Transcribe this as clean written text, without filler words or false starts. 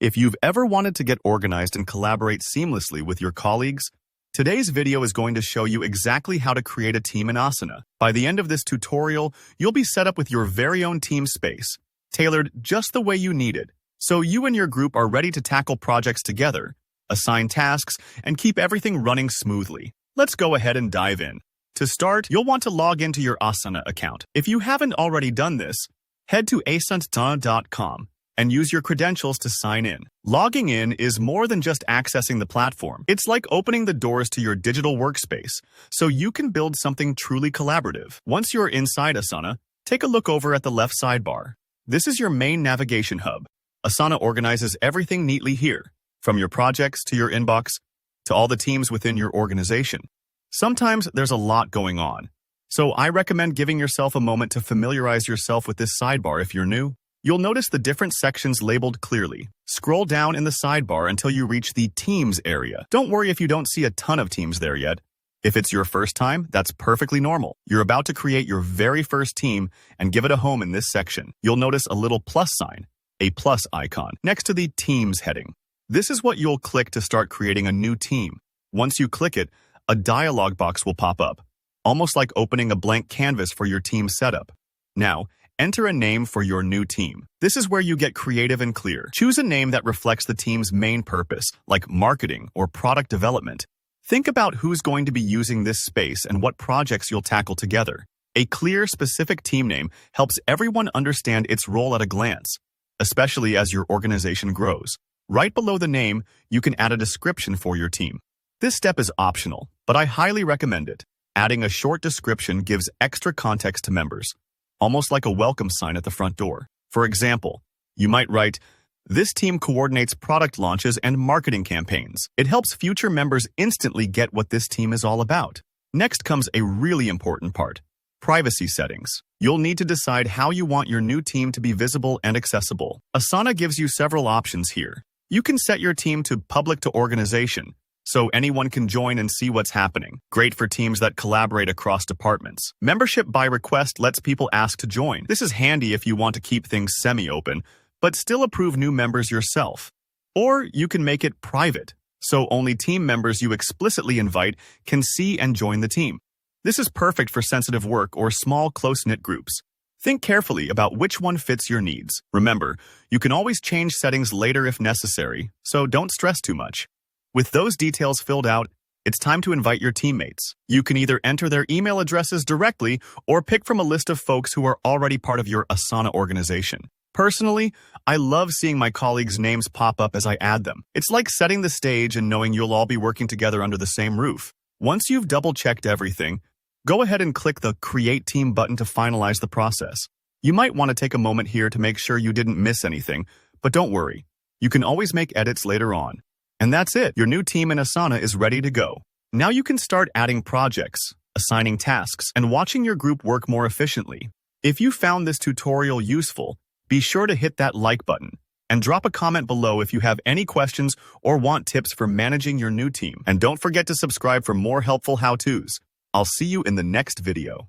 If you've ever wanted to get organized and collaborate seamlessly with your colleagues, today's video is going to show you exactly how to create a team in Asana. By the end of this tutorial, you'll be set up with your very own team space, tailored just the way you need it, so you and your group are ready to tackle projects together, assign tasks, and keep everything running smoothly. Let's go ahead and dive in. To start, you'll want to log into your Asana account. If you haven't already done this, head to asana.com and use your credentials to sign in. Logging in is more than just accessing the platform. It's like opening the doors to your digital workspace, so you can build something truly collaborative. Once you're inside Asana, take a look over at the left sidebar. This is your main navigation hub. Asana organizes everything neatly here, from your projects to your inbox, to all the teams within your organization. Sometimes there's a lot going on, so I recommend giving yourself a moment to familiarize yourself with this sidebar if you're new. You'll notice the different sections labeled clearly. Scroll down in the sidebar until you reach the Teams area. Don't worry if you don't see a ton of teams there yet. If it's your first time, that's perfectly normal. You're about to create your very first team and give it a home in this section. You'll notice a little plus sign, a plus icon, next to the Teams heading. This is what you'll click to start creating a new team. Once you click it, a dialog box will pop up, almost like opening a blank canvas for your team setup. Now, enter a name for your new team. This is where you get creative and clear. Choose a name that reflects the team's main purpose, like marketing or product development. Think about who's going to be using this space and what projects you'll tackle together. A clear, specific team name helps everyone understand its role at a glance, especially as your organization grows. Right below the name, you can add a description for your team. This step is optional, but I highly recommend it. Adding a short description gives extra context to members, almost like a welcome sign at the front door. For example, you might write, "This team coordinates product launches and marketing campaigns." It helps future members instantly get what this team is all about. Next comes a really important part, privacy settings. You'll need to decide how you want your new team to be visible and accessible. Asana gives you several options here. You can set your team to public to organization, so anyone can join and see what's happening. Great for teams that collaborate across departments. Membership by request lets people ask to join. This is handy if you want to keep things semi-open, but still approve new members yourself. Or you can make it private, so only team members you explicitly invite can see and join the team. This is perfect for sensitive work or small, close-knit groups. Think carefully about which one fits your needs. Remember, you can always change settings later if necessary, so don't stress too much. With those details filled out, it's time to invite your teammates. You can either enter their email addresses directly or pick from a list of folks who are already part of your Asana organization. Personally, I love seeing my colleagues' names pop up as I add them. It's like setting the stage and knowing you'll all be working together under the same roof. Once you've double-checked everything, go ahead and click the Create Team button to finalize the process. You might want to take a moment here to make sure you didn't miss anything, but don't worry. You can always make edits later on. And that's it. Your new team in Asana is ready to go. Now you can start adding projects, assigning tasks, and watching your group work more efficiently. If you found this tutorial useful, be sure to hit that like button and drop a comment below if you have any questions or want tips for managing your new team. And don't forget to subscribe for more helpful how-tos. I'll see you in the next video.